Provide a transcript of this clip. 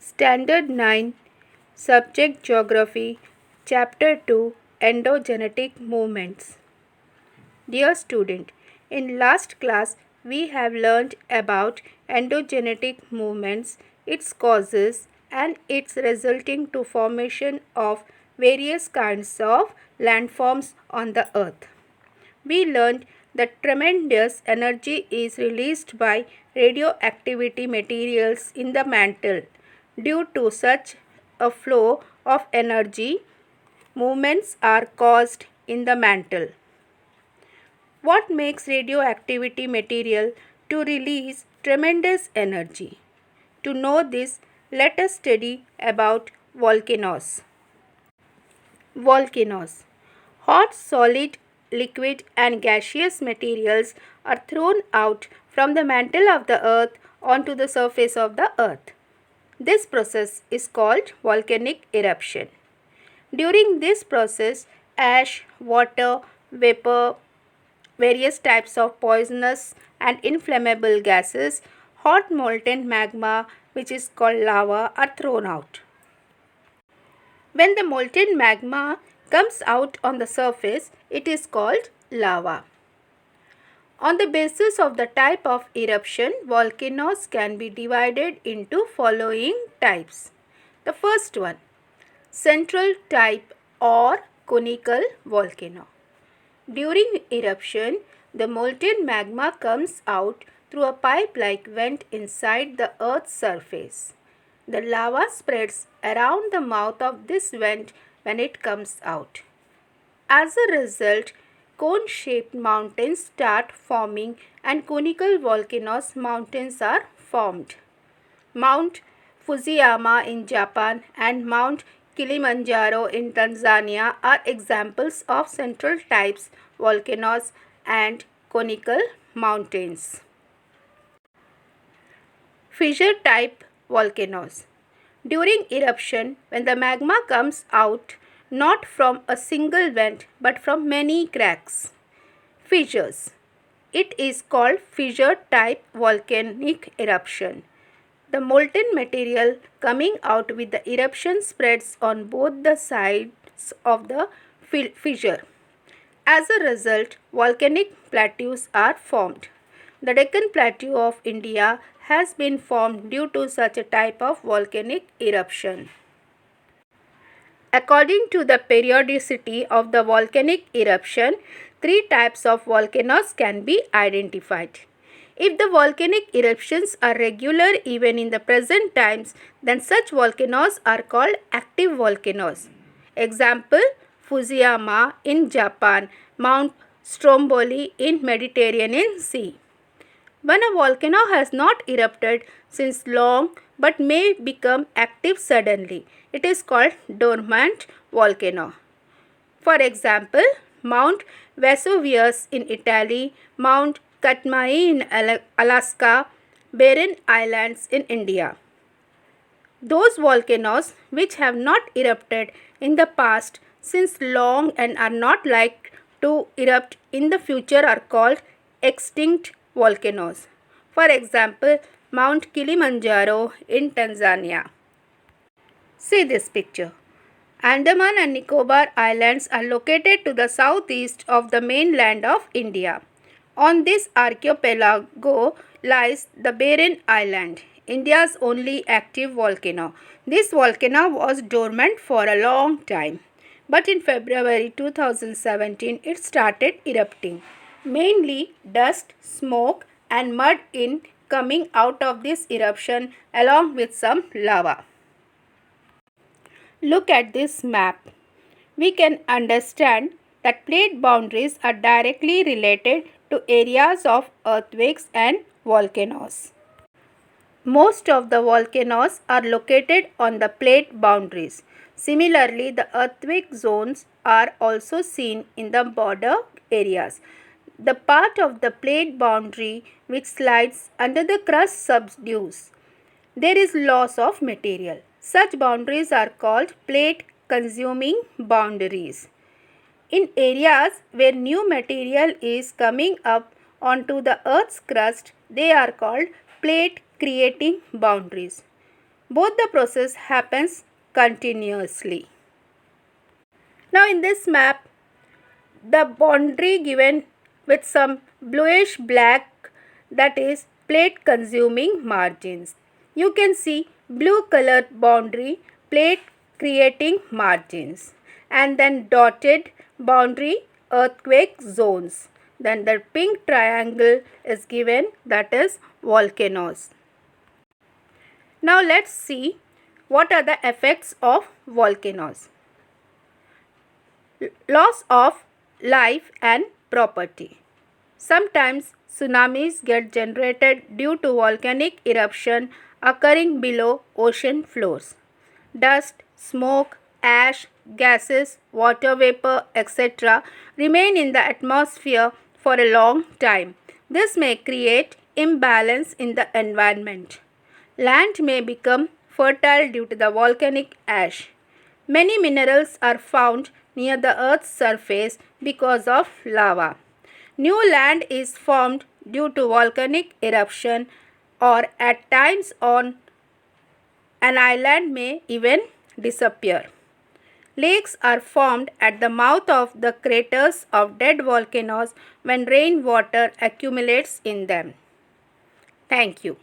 Standard 9, Subject Geography, Chapter 2, Endogenetic Movements. Dear student, in last class we have learned about endogenetic movements, its causes and its resulting to formation of various kinds of landforms on the earth. We learned that tremendous energy is released by radioactivity materials in the mantle. Due to such a flow of energy, movements are caused in the mantle. What makes radioactivity material to release tremendous energy? To know this, let us study about volcanoes. Volcanoes. Hot, solid, liquid and gaseous materials are thrown out from the mantle of the earth onto the surface of the earth. This process is called volcanic eruption. During this process, ash, water, vapor, various types of poisonous and inflammable gases, hot molten magma which is called lava are thrown out. When the molten magma comes out on the surface, it is called lava. On the basis of the type of eruption, volcanoes can be divided into following types. The first one, central type or conical volcano. During eruption, the molten magma comes out through a pipe-like vent inside the Earth's surface. The lava spreads around the mouth of this vent when it comes out. As a result, cone-shaped mountains start forming and conical volcanoes mountains are formed. Mount Fujiyama in Japan and Mount Kilimanjaro in Tanzania are examples of central types volcanoes and conical mountains. Fissure type volcanoes. During eruption, when the magma comes out not from a single vent but from many cracks, fissures, it is called fissure type volcanic eruption. The molten material coming out with the eruption spreads on both the sides of the fissure. As a result, volcanic plateaus are formed. The Deccan Plateau of India has been formed due to such a type of volcanic eruption. According to the periodicity of the volcanic eruption, three types of volcanoes can be identified. If the volcanic eruptions are regular even in the present times, then such volcanoes are called active volcanoes. Example, Fujiyama in Japan, Mount Stromboli in Mediterranean Sea. When a volcano has not erupted since long but may become active suddenly, it is called dormant volcano. For example, Mount Vesuvius in Italy, Mount Katmai in Alaska, Barren Islands in India. Those volcanoes which have not erupted in the past since long and are not likely to erupt in the future are called extinct volcanoes. For example, Mount Kilimanjaro in Tanzania. See this picture. Andaman and Nicobar Islands are located to the southeast of the mainland of India. On this archipelago lies the Barren Island, India's only active volcano. This volcano was dormant for a long time, but in February 2017 it started erupting. Mainly dust, smoke and mud in coming out of this eruption along with some lava. Look at this map. We can understand that plate boundaries are directly related to areas of earthquakes and volcanoes. Most of the volcanoes are located on the plate boundaries. Similarly, the earthquake zones are also seen in the border areas. The part of the plate boundary which slides under the crust subdues. There is loss of material. Such boundaries are called plate consuming boundaries. In areas where new material is coming up onto the Earth's crust, they are called plate creating boundaries. Both the process happens continuously. Now in this map, the boundary given with some bluish black, that is plate consuming margins. You can see blue colored boundary, plate creating margins, and then dotted boundary, earthquake zones. Then the pink triangle is given, that is volcanoes. Now let's see what are the effects of volcanoes. Loss of life and property. Sometimes tsunamis get generated due to volcanic eruption occurring below ocean floors. Dust, smoke, ash, gases, water vapor, etc. remain in the atmosphere for a long time. This may create imbalance in the environment. Land may become fertile due to the volcanic ash. Many minerals are found near the Earth's surface because of lava. New land is formed due to volcanic eruption, or at times on an island may even disappear. Lakes are formed at the mouth of the craters of dead volcanoes when rainwater accumulates in them. Thank you.